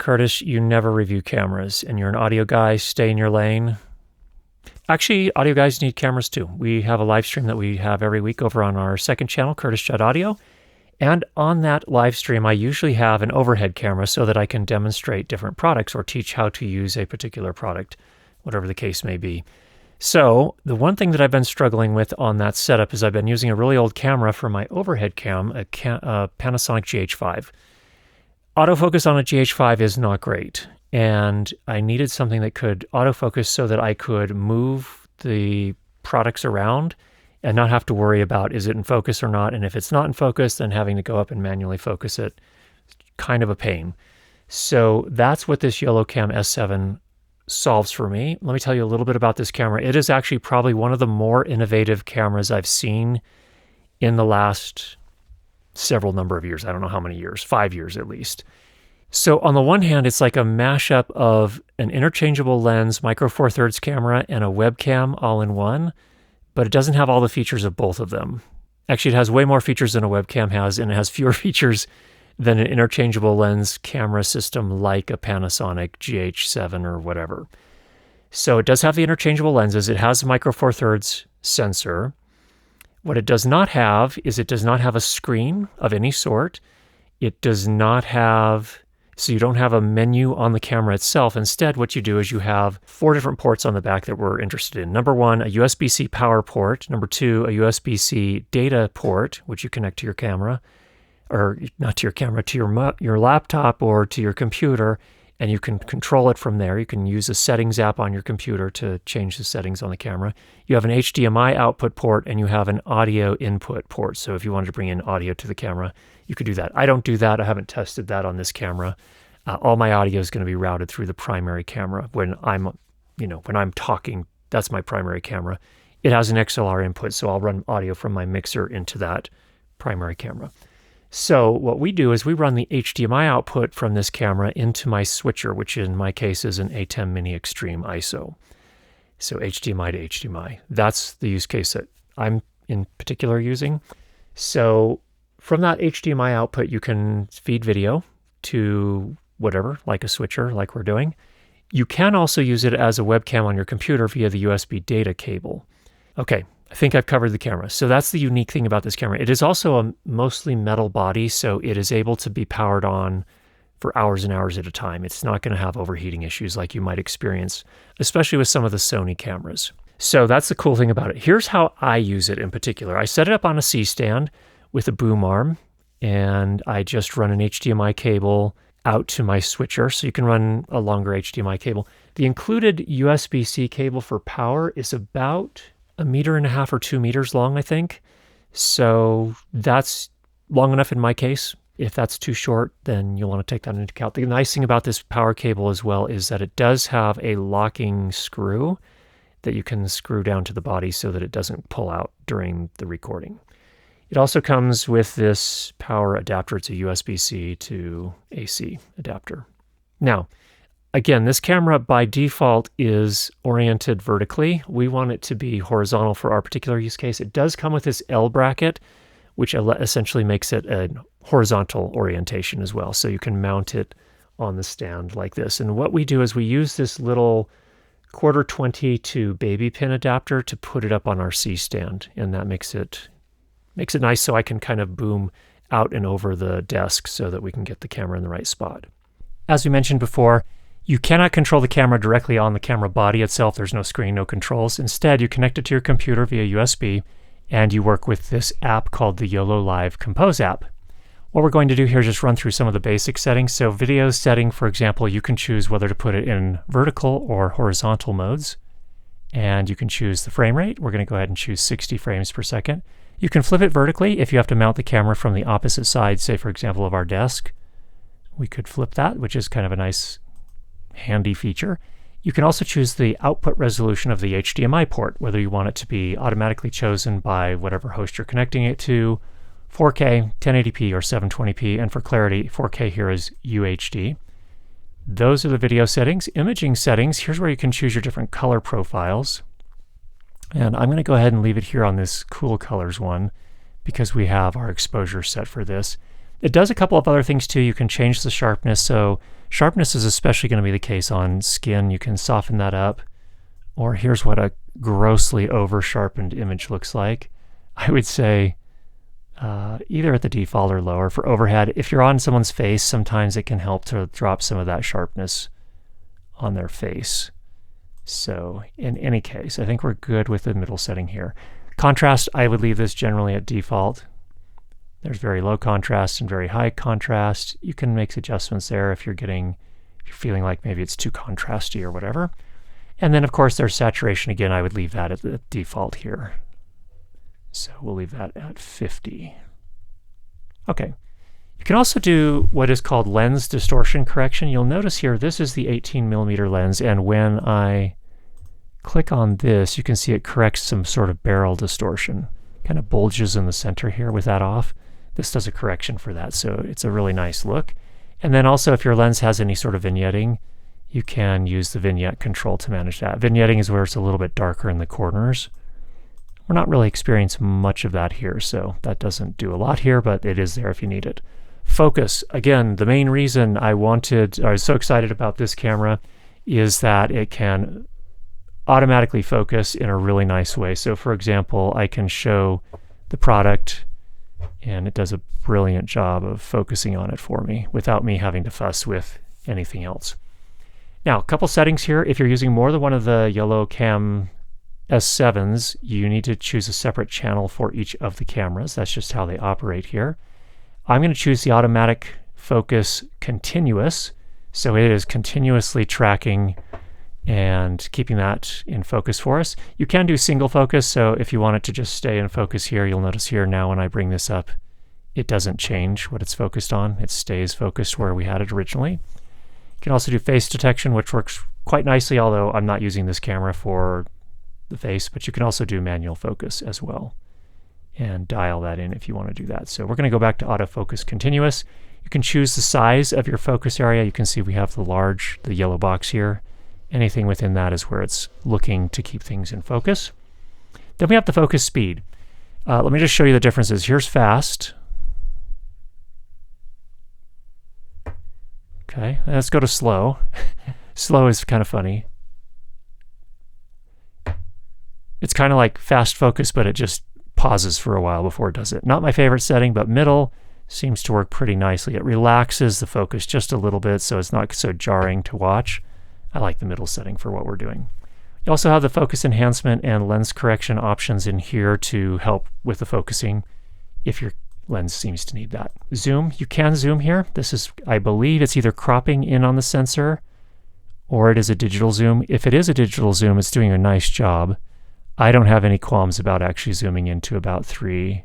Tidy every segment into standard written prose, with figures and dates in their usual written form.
Curtis, you never review cameras, and you're an audio guy, stay in your lane. Actually, audio guys need cameras too. We have a live stream that we have every week over on our second channel, Curtis Judd Audio. And on that live stream, I usually have an overhead camera so that I can demonstrate different products or teach how to use a particular product, whatever the case may be. So the one thing that I've been struggling with on that setup is I've been using a really old camera for my overhead cam, a Panasonic GH5. Autofocus on a GH5 is not great, and I needed something that could autofocus so that I could move the products around and not have to worry about is it in focus or not, and if it's not in focus, then having to go up and manually focus it. Kind of a pain. So that's what this YoloCam S7 solves for me. Let me tell you a little bit about this camera. It is actually probably one of the more innovative cameras I've seen in the last several number of years. I don't know how many years, 5 years at least. So on the one hand, it's like a mashup of an interchangeable lens, micro four thirds camera, and a webcam all in one, but it doesn't have all the features of both of them. Actually, it has way more features than a webcam has, and it has fewer features than an interchangeable lens camera system like a Panasonic GH7 or whatever. So it does have the interchangeable lenses. It has a micro four thirds sensor. What it does not have is it does not have a screen of any sort. It does not have, so you don't have a menu on the camera itself. Instead, what you do is you have 4 different ports on the back that we're interested in. Number 1, a USB-C power port. Number 2, a USB-C data port, which you connect to your camera, or not to your camera, to your laptop or to your computer, and you can control it from there. You can use a settings app on your computer to change the settings on the camera. You have an HDMI output port, and you have an audio input port. So if you wanted to bring in audio to the camera, you could do that. I don't do that. I haven't tested that on this camera. All my audio is going to be routed through the primary camera. When I'm talking, that's my primary camera. It has an XLR input, so I'll run audio from my mixer into that primary camera. So what we do is we run the HDMI output from this camera into my switcher, which in my case is an A10 Mini Extreme ISO. So HDMI to HDMI. That's the use case that I'm in particular using. So from that HDMI output, you can feed video to whatever, like a switcher, like we're doing. You can also use it as a webcam on your computer via the USB data cable. Okay. I think I've covered the camera. So that's the unique thing about this camera. It is also a mostly metal body, so it is able to be powered on for hours and hours at a time. It's not going to have overheating issues like you might experience, especially with some of the Sony cameras. So that's the cool thing about it. Here's how I use it in particular. I set it up on a C-stand with a boom arm, and I just run an HDMI cable out to my switcher, so you can run a longer HDMI cable. The included USB-C cable for power is about 1.5 meters or 2 meters long, I think. So that's long enough in my case. If that's too short, then you'll want to take that into account. The nice thing about this power cable as well is that it does have a locking screw that you can screw down to the body so that it doesn't pull out during the recording. It also comes with this power adapter. It's a USB-C to AC adapter. Now, again, this camera by default is oriented vertically. We want it to be horizontal for our particular use case. It does come with this L bracket, which essentially makes it a horizontal orientation as well. So you can mount it on the stand like this. And what we do is we use this little 1/4-22 baby pin adapter to put it up on our C stand. And that makes it nice so I can kind of boom out and over the desk so that we can get the camera in the right spot. As we mentioned before, you cannot control the camera directly on the camera body itself. There's no screen, no controls. Instead, you connect it to your computer via USB, and you work with this app called the YoloLive Compose app. What we're going to do here is just run through some of the basic settings. So video setting, for example, you can choose whether to put it in vertical or horizontal modes, and you can choose the frame rate. We're going to go ahead and choose 60 frames per second. You can flip it vertically if you have to mount the camera from the opposite side, say, for example, of our desk. We could flip that, which is kind of a nice handy feature. You can also choose the output resolution of the HDMI port, whether you want it to be automatically chosen by whatever host you're connecting it to, 4K, 1080p, or 720p, and for clarity, 4K here is UHD. Those are the video settings. Imaging settings, here's where you can choose your different color profiles. And I'm going to go ahead and leave it here on this cool colors one because we have our exposure set for this. It does a couple of other things too. You can change the sharpness. So sharpness is especially going to be the case on skin. You can soften that up. Or here's what a grossly over-sharpened image looks like. I would say either at the default or lower for overhead. If you're on someone's face, sometimes it can help to drop some of that sharpness on their face. So in any case, I think we're good with the middle setting here. Contrast, I would leave this generally at default. There's very low contrast and very high contrast. You can make adjustments there if you're feeling like maybe it's too contrasty or whatever. And then of course there's saturation. Again, I would leave that at the default here. So we'll leave that at 50. Okay. You can also do what is called lens distortion correction. You'll notice here, this is the 18mm lens, and when I click on this, you can see it corrects some sort of barrel distortion. Kind of bulges in the center here with that off. This does a correction for that, so it's a really nice look. And then also if your lens has any sort of vignetting, you can use the vignette control to manage that. Vignetting is where it's a little bit darker in the corners. We're not really experiencing much of that here, so that doesn't do a lot here, but it is there if you need it. Focus, again, the main reason I was so excited about this camera is that it can automatically focus in a really nice way. So for example, I can show the product and it does a brilliant job of focusing on it for me without me having to fuss with anything else. Now, a couple settings here. If you're using more than one of the YoloCam S7s, you need to choose a separate channel for each of the cameras. That's just how they operate here. I'm going to choose the automatic focus continuous. So it is continuously tracking and keeping that in focus for us. You can do single focus, so if you want it to just stay in focus here, you'll notice here now when I bring this up, it doesn't change what it's focused on. It stays focused where we had it originally. You can also do face detection, which works quite nicely, although I'm not using this camera for the face, but you can also do manual focus as well and dial that in if you want to do that. So we're going to go back to autofocus continuous. You can choose the size of your focus area. You can see we have the yellow box here. Anything within that is where it's looking to keep things in focus. Then we have the focus speed. Let me just show you the differences. Here's fast. Okay, let's go to slow. Slow is kind of funny. It's kind of like fast focus, but it just pauses for a while before it does it. Not my favorite setting, but middle seems to work pretty nicely. It relaxes the focus just a little bit, so it's not so jarring to watch. I like the middle setting for what we're doing. You also have the focus enhancement and lens correction options in here to help with the focusing if your lens seems to need that. Zoom, you can zoom here. This is, I believe it's either cropping in on the sensor or it is a digital zoom. If it is a digital zoom, it's doing a nice job. I don't have any qualms about actually zooming into about 3,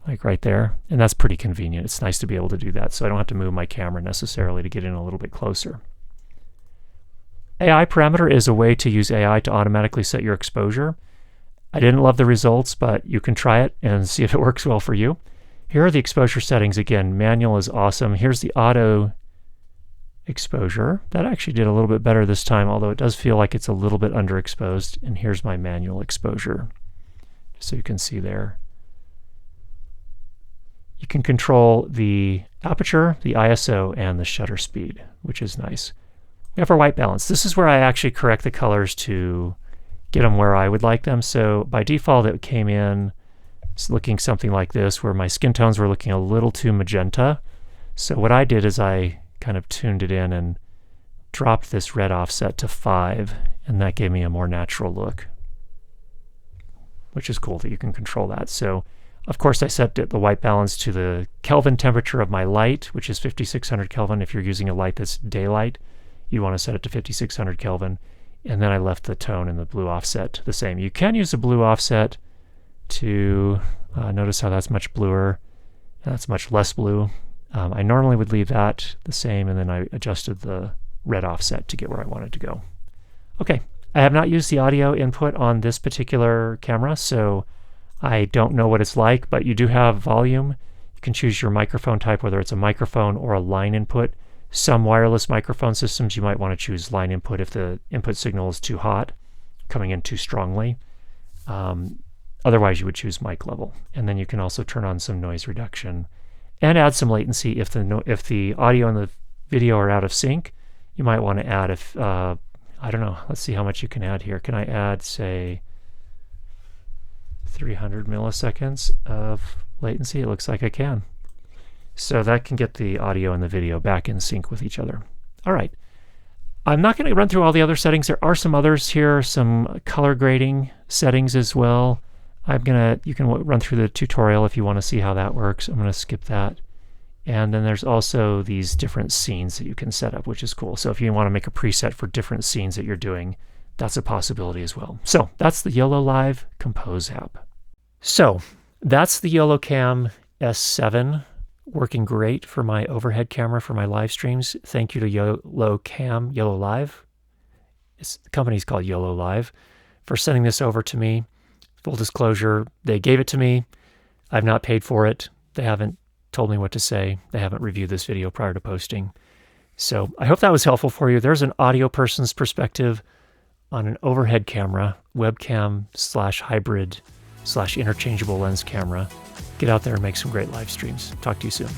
like right there. And that's pretty convenient. It's nice to be able to do that, so I don't have to move my camera necessarily to get in a little bit closer. AI parameter is a way to use AI to automatically set your exposure. I didn't love the results, but you can try it and see if it works well for you. Here are the exposure settings. Again, manual is awesome. Here's the auto exposure. That actually did a little bit better this time, although it does feel like it's a little bit underexposed. And here's my manual exposure, so you can see there. You can control the aperture, the ISO, and the shutter speed, which is nice. We have our white balance. This is where I actually correct the colors to get them where I would like them. So by default, it came in looking something like this, where my skin tones were looking a little too magenta. So what I did is I kind of tuned it in and dropped this red offset to 5, and that gave me a more natural look, which is cool that you can control that. So of course I set the white balance to the Kelvin temperature of my light, which is 5600 Kelvin. If you're using a light that's daylight, you want to set it to 5600 Kelvin. And then I left the tone and the blue offset the same. You can use a blue offset to notice how that's much bluer, and that's much less blue. I normally would leave that the same, and then I adjusted the red offset to get where I wanted to go. Okay, I have not used the audio input on this particular camera, so I don't know what it's like, but you do have volume. You can choose your microphone type, whether it's a microphone or a line input. Some wireless microphone systems, you might want to choose line input if the input signal is too hot, coming in too strongly. Otherwise, you would choose mic level. And then you can also turn on some noise reduction and add some latency if the audio and the video are out of sync. You might want to add, if I don't know, let's see how much you can add here. Can I add, say, 300 milliseconds of latency? It looks like I can. So that can get the audio and the video back in sync with each other. All right. I'm not going to run through all the other settings. There are some others here, some color grading settings as well. You can run through the tutorial if you want to see how that works. I'm going to skip that. And then there's also these different scenes that you can set up, which is cool. So if you want to make a preset for different scenes that you're doing, that's a possibility as well. So that's the YoloLive Compose app. So that's the YoloCam S7, working great for my overhead camera for my live streams. Thank you to YoloLive. The company's called YoloLive, for sending this over to me. Full disclosure, they gave it to me. I've not paid for it. They haven't told me what to say. They haven't reviewed this video prior to posting. So I hope that was helpful for you. There's an audio person's perspective on an overhead camera, webcam / hybrid / interchangeable lens camera. Get out there and make some great live streams. Talk to you soon.